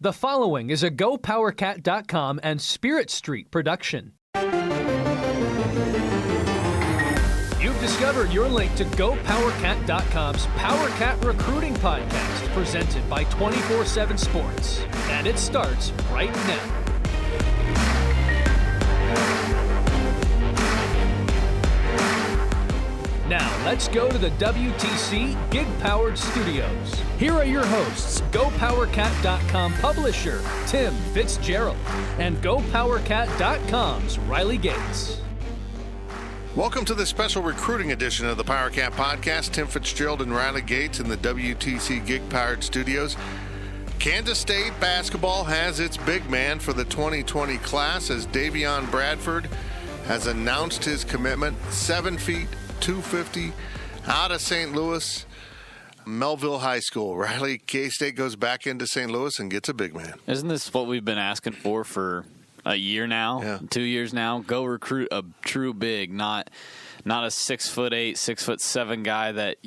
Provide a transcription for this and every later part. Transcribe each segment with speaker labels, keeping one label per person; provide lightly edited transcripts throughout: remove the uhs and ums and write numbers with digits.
Speaker 1: The following is a GoPowercat.com and Spirit Street production. You've discovered your link to GoPowercat.com's Powercat Recruiting Podcast, presented by 24/7 Sports. And it starts right now. Now, let's go to the WTC Gig-Powered Studios. Here are your hosts, GoPowercat.com publisher, Tim Fitzgerald, and GoPowercat.com's Riley Gates.
Speaker 2: Welcome to the special recruiting edition of the Powercat Podcast. Tim Fitzgerald and Riley Gates in the WTC Gig-Powered Studios. Kansas State basketball has its big man for the 2020 class as Davion Bradford has announced his commitment, 7 feet, 250, out of St. Louis, Mehlville High School. Riley, K-State goes back into St. Louis and gets a big man.
Speaker 3: Isn't this what we've been asking for a year now? Yeah. 2 years now? Go recruit a true big, not a 6'8", 6'7" guy that,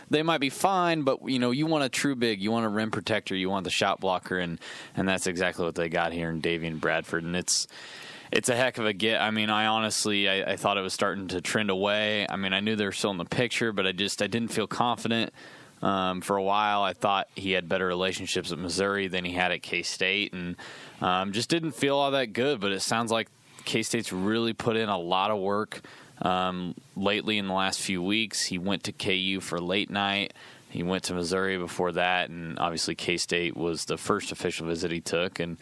Speaker 3: they might be fine, but, you want a true big. You want a rim protector. You want the shot blocker, and that's exactly what they got here in Davion Bradford, and it's a heck of a get. I mean, I thought it was starting to trend away. I mean, I knew they were still in the picture, but I didn't feel confident. For a while, I thought he had better relationships at Missouri than he had at K-State, and just didn't feel all that good. But it sounds like K-State's really put in a lot of work lately in the last few weeks. He went to KU for late night. He went to Missouri before that, and obviously K-State was the first official visit he took. And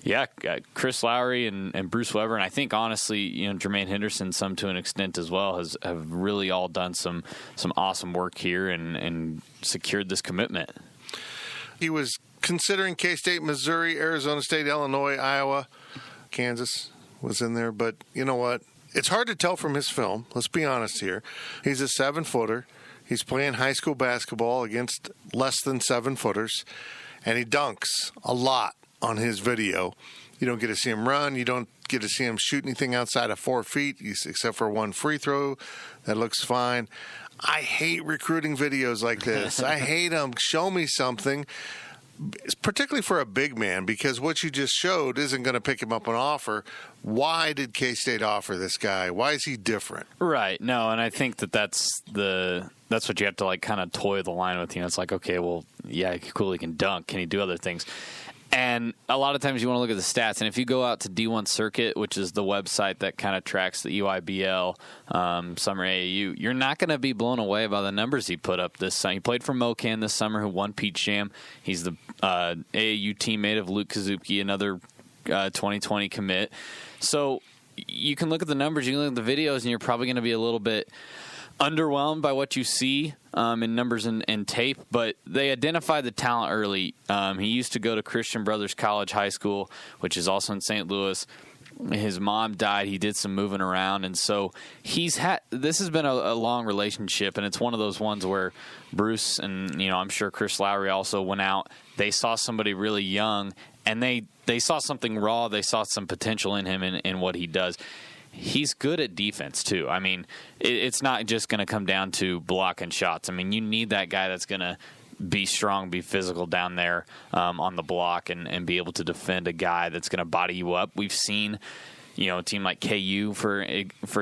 Speaker 3: yeah, Chris Lowry and Bruce Weber, and I think honestly, Jermaine Henderson, some to an extent as well, have really all done some awesome work here and secured this commitment.
Speaker 2: He was considering K-State, Missouri, Arizona State, Illinois, Iowa, Kansas was in there, but you know what? It's hard to tell from his film. Let's be honest here. He's a 7-footer. He's playing high school basketball against less than 7-footers, and he dunks a lot on his video. You don't get to see him run. You don't get to see him shoot anything outside of 4 feet, except for one free throw. That looks fine. I hate recruiting videos like this. I hate them. Show me something, particularly for a big man, because what you just showed isn't going to pick him up an offer. Why did K-State offer this guy? Why is he different?
Speaker 3: Right. No, and I think that's what you have to kind of toy the line with. It's like, okay, well, yeah, cool, he can dunk. Can he do other things? And a lot of times you want to look at the stats. And if you go out to D1 Circuit, which is the website that kind of tracks the EYBL, Summer AAU, you're not going to be blown away by the numbers he put up this summer. He played for Mocan this summer, who won Peach Jam. He's the AAU teammate of Luke Kazuki, another 2020 commit. So you can look at the numbers, you can look at the videos, and you're probably going to be a little bit underwhelmed by what you see in numbers and tape, but they identified the talent early. He used to go to Christian Brothers College High School, which is also in St. Louis. His mom died. He did some moving around, and so this has been a long relationship, and it's one of those ones where Bruce and I'm sure Chris Lowry also went out. They saw somebody really young, and they saw something raw. They saw some potential in him and what he does. He's good at defense, too. I mean, it's not just going to come down to blocking shots. I mean, you need that guy that's going to be strong, be physical down there on the block and be able to defend a guy that's going to body you up. We've seen, a team like KU, for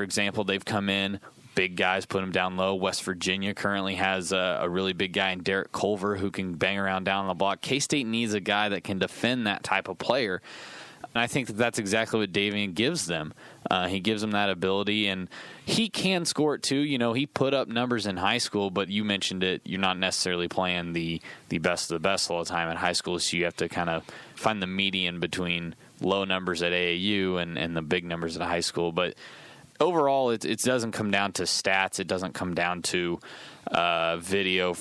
Speaker 3: example, they've come in, big guys, put them down low. West Virginia currently has a really big guy in Derek Culver who can bang around down on the block. K-State needs a guy that can defend that type of player. And I think that's exactly what Davion gives them. He gives them that ability, and he can score it too. He put up numbers in high school, but you mentioned it. You're not necessarily playing the best of the best all the time in high school, so you have to kind of find the median between low numbers at AAU and the big numbers at high school. But overall, it doesn't come down to stats. It doesn't come down to video.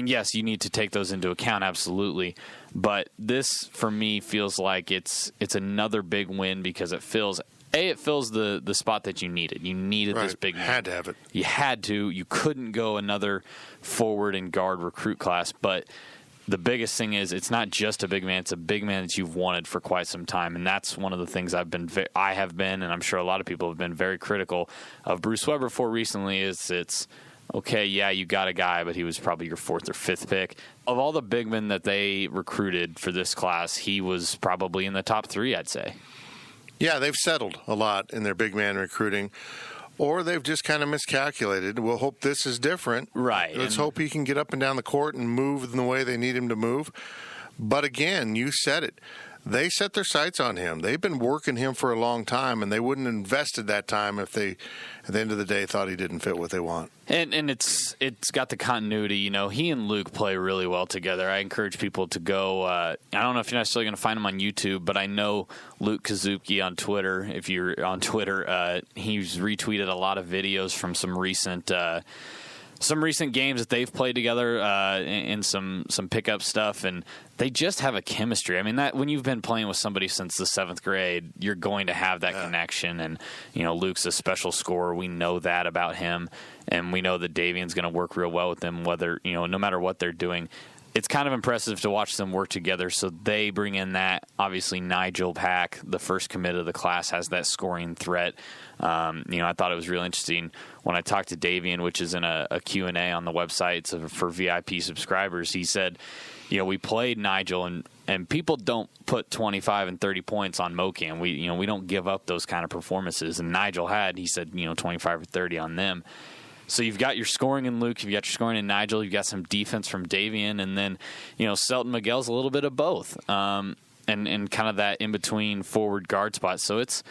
Speaker 3: Yes, you need to take those into account, absolutely. But this, for me, feels like it's another big win because it fills the spot that you needed. You needed this big win.
Speaker 2: Had to have it.
Speaker 3: You had to. You couldn't go another forward and guard recruit class. But the biggest thing is it's not just a big man. It's a big man that you've wanted for quite some time. And that's one of the things I have been, and I'm sure a lot of people have been very critical of Bruce Weber for recently, is it's okay, yeah, you got a guy, but he was probably your 4th or 5th pick. Of all the big men that they recruited for this class, he was probably in the top 3, I'd say.
Speaker 2: Yeah, they've settled a lot in their big man recruiting, or they've just kind of miscalculated. We'll hope this is different.
Speaker 3: Right.
Speaker 2: Let's hope he can get up and down the court and move in the way they need him to move. But again, you said it. They set their sights on him. They've been working him for a long time, and they wouldn't have invested that time if they, at the end of the day, thought he didn't fit what they want.
Speaker 3: And it's got the continuity. You know, he and Luke play really well together. I encourage people to go. I don't know if you're necessarily going to find him on YouTube, but I know Luke Kazuki on Twitter. If you're on Twitter, he's retweeted a lot of videos from some recent games that they've played together in some pickup stuff, and they just have a chemistry. I mean, that when you've been playing with somebody since the 7th grade, you're going to have that connection. And you know, Luke's a special scorer. We know that about him, and we know that Davion's going to work real well with them. Whether no matter what they're doing, it's kind of impressive to watch them work together. So they bring in that. Obviously, Nigel Pack, the first commit of the class, has that scoring threat. I thought it was really interesting when I talked to Davion, which is in a Q&A on the website for VIP subscribers. He said, we played Nigel, and people don't put 25 and 30 points on Mocan. We don't give up those kind of performances. And Nigel had, he said, 25 or 30 on them. So you've got your scoring in Luke, you've got your scoring in Nigel, you've got some defense from Davion, and then, Selton Miguel's a little bit of both. And kind of that in-between forward guard spot. So it's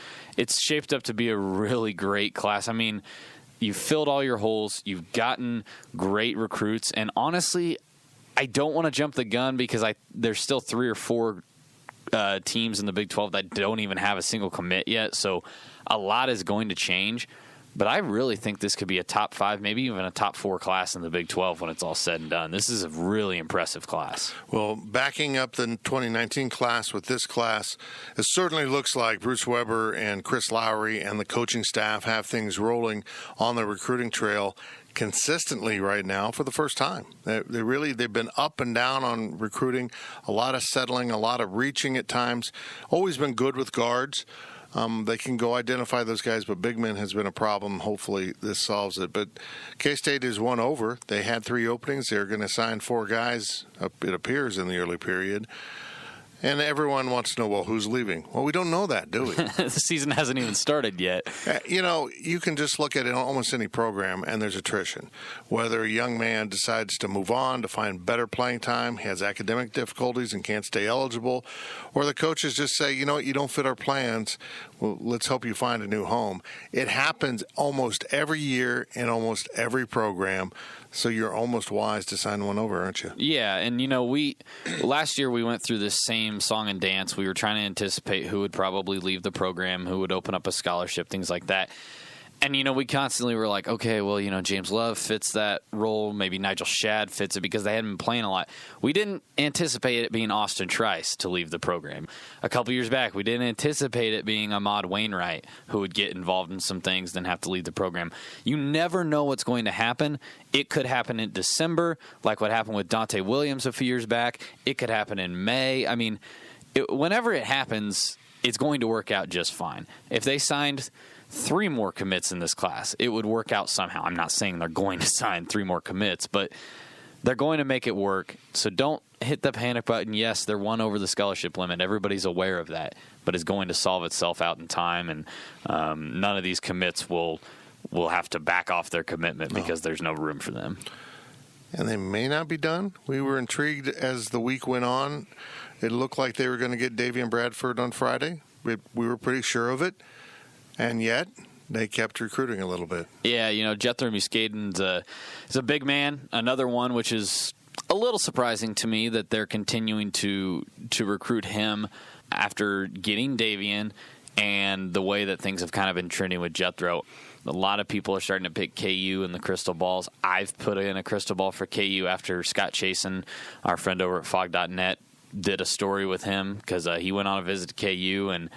Speaker 3: shaped up to be a really great class. I mean, you've filled all your holes. You've gotten great recruits. And honestly, I don't want to jump the gun because there's still 3 or 4 teams in the Big 12 that don't even have a single commit yet. So a lot is going to change. But I really think this could be a top 5, maybe even a top 4 class in the Big 12 when it's all said and done. This is a really impressive class.
Speaker 2: Well, backing up the 2019 class with this class, it certainly looks like Bruce Weber and Chris Lowry and the coaching staff have things rolling on the recruiting trail consistently right now for the first time. They've been up and down on recruiting, a lot of settling, a lot of reaching at times. Always been good with guards. They can go identify those guys, but big men has been a problem. Hopefully this solves it. But K-State is one over. They had 3 openings. They're going to sign 4 guys, it appears, in the early period. And everyone wants to know, well, who's leaving? Well, we don't know that, do we?
Speaker 3: The season hasn't even started yet.
Speaker 2: You can just look at almost any program, and there's attrition. Whether a young man decides to move on to find better playing time, he has academic difficulties and can't stay eligible, or the coaches just say, you know what, you don't fit our plans, well, let's help you find a new home. It happens almost every year in almost every program. So you're almost wise to sign one over, aren't you?
Speaker 3: Yeah, and last year we went through this same song and dance. We were trying to anticipate who would probably leave the program, who would open up a scholarship, things like that. And, we constantly were like, okay, well, James Love fits that role. Maybe Nigel Shadd fits it because they hadn't been playing a lot. We didn't anticipate it being Austin Trice to leave the program. A couple years back, we didn't anticipate it being Ahmad Wainwright who would get involved in some things, then have to leave the program. You never know what's going to happen. It could happen in December, like what happened with Dante Williams a few years back. It could happen in May. I mean, whenever it happens, it's going to work out just fine. If they signed 3 more commits in this class, it would work out somehow. I'm not saying they're going to sign 3 more commits, but they're going to make it work. So don't hit the panic button. Yes, they're 1 over the scholarship limit. Everybody's aware of that, but it's going to solve itself out in time, and none of these commits will have to back off their commitment because there's no room for them.
Speaker 2: And they may not be done. We were intrigued as the week went on. It looked like they were going to get Davion Bradford on Friday. We were pretty sure of it. And yet, they kept recruiting a little bit. Yeah,
Speaker 3: Jethro Muscadin's is a big man. Another one which is a little surprising to me that they're continuing to recruit him after getting Davion and the way that things have kind of been trending with Jethro. A lot of people are starting to pick KU in the crystal balls. I've put in a crystal ball for KU after Scott Chasen, our friend over at fog.net, did a story with him because he went on a visit to KU, and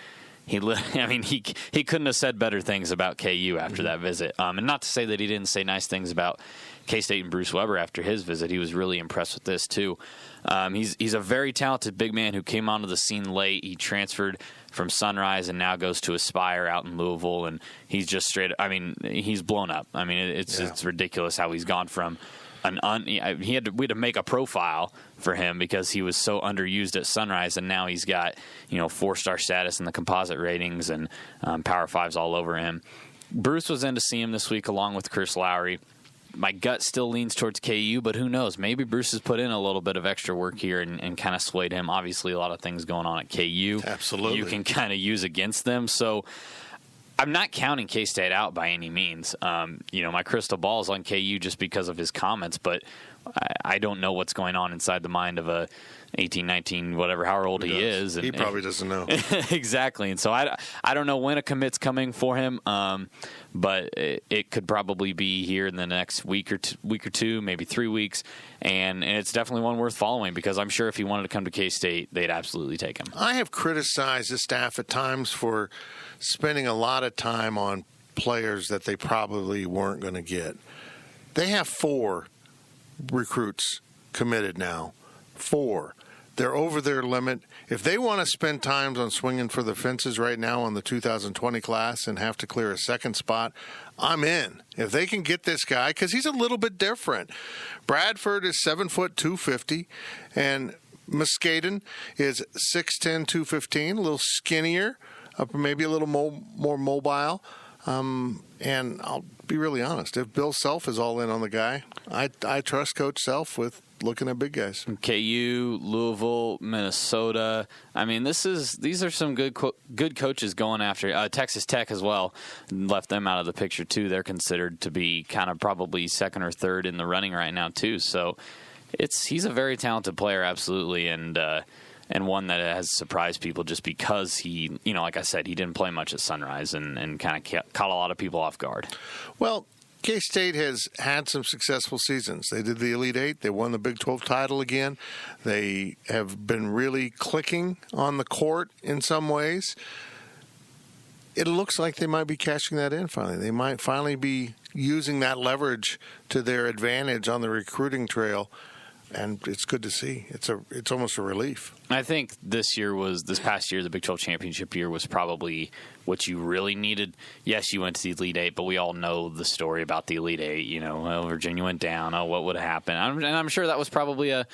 Speaker 3: he couldn't have said better things about KU after that visit. And not to say that he didn't say nice things about K-State and Bruce Weber after his visit. He was really impressed with this too. He's a very talented big man who came onto the scene late. He transferred from Sunrise and now goes to Aspire out in Louisville, and he's just straight. I mean, he's blown up. I mean, it's ridiculous how he's gone from we had to make a profile for him because he was so underused at Sunrise, and now he's got 4-star status in the composite ratings and Power 5s all over him. Bruce was in to see him this week along with Chris Lowry. My gut still leans towards KU, but who knows? Maybe Bruce has put in a little bit of extra work here and kind of swayed him. Obviously, a lot of things going on at KU.
Speaker 2: Absolutely.
Speaker 3: You can kind of use against them. So I'm not counting K-State out by any means. My crystal ball is on KU just because of his comments, but I don't know what's going on inside the mind of a 18, 19, whatever, however old he is.
Speaker 2: He probably doesn't know.
Speaker 3: Exactly. And so I don't know when a commit's coming for him, but it could probably be here in the next week or two, maybe 3 weeks. And it's definitely one worth following because I'm sure if he wanted to come to K-State, they'd absolutely take him.
Speaker 2: I have criticized the staff at times for spending a lot of time on players that they probably weren't going to get. They have 4 recruits committed now. 4. They're over their limit. If they want to spend time on swinging for the fences right now on the 2020 class and have to clear a second spot, I'm in. If they can get this guy, because he's a little bit different. Bradford is 7 foot 250, and Muscadin is 6'10", 215, a little skinnier, maybe a little more mobile. And I'll be really honest, if Bill Self is all in on the guy, I trust Coach Self with looking at big guys.
Speaker 3: KU, Louisville, Minnesota. I mean, these are some good coaches going after. Texas Tech as well left them out of the picture too. They're considered to be kind of probably second or third in the running right now too. So he's a very talented player, absolutely, and one that has surprised people just because he, like I said, he didn't play much at Sunrise and kind of caught a lot of people off guard.
Speaker 2: Well, K-State has had some successful seasons. They did the Elite Eight. They won the Big 12 title again. They have been really clicking on the court in some ways. It looks like they might be cashing that in finally. They might finally be using that leverage to their advantage on the recruiting trail. And it's good to see. It's almost a relief.
Speaker 3: I think this past year, the Big 12 championship year was probably what you really needed. Yes, you went to the Elite Eight, but we all know the story about the Elite Eight. Virginia went down. What would happen? And I'm sure that was probably a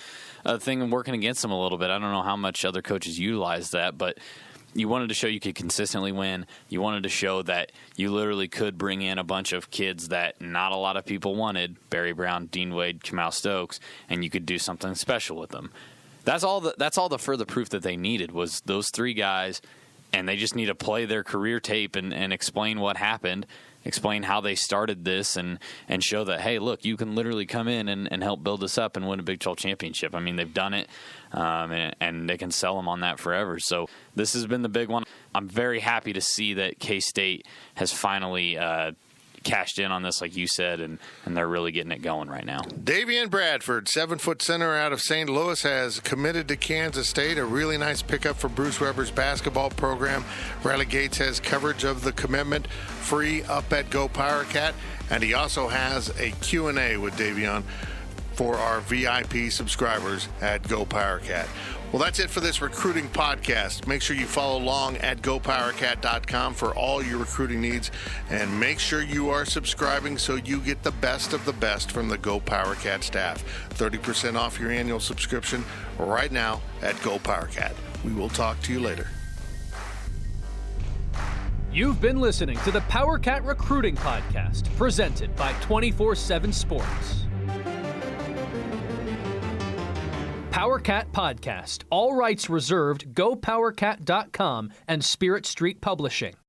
Speaker 3: thing working against them a little bit. I don't know how much other coaches utilized that, but you wanted to show you could consistently win. You wanted to show that you literally could bring in a bunch of kids that not a lot of people wanted, Barry Brown, Dean Wade, Kamal Stokes, and you could do something special with them. That's all the further proof that they needed was those 3 guys, and they just need to play their career tape and explain what happened, explain how they started this, and show that, hey, look, you can literally come in and help build us up and win a Big 12 championship. I mean, they've done it, and they can sell them on that forever. So this has been the big one. I'm very happy to see that K-State has finally cashed in on this, like you said, and they're really getting it going right now.
Speaker 2: Davion Bradford, 7-foot center out of St. Louis, has committed to Kansas State. A really nice pickup for Bruce Weber's basketball program. Riley Gates has coverage of the commitment free up at GoPowercat, and he also has a Q&A with Davion for our VIP subscribers at GoPowercat. Well, that's it for this recruiting podcast. Make sure you follow along at GoPowercat.com for all your recruiting needs, and make sure you are subscribing so you get the best of the best from the GoPowercat staff. 30% off your annual subscription right now at GoPowercat. We will talk to you later.
Speaker 1: You've been listening to the Powercat Recruiting Podcast, presented by 24/7 Sports. Powercat Podcast. All rights reserved. GoPowercat.com and Spirit Street Publishing.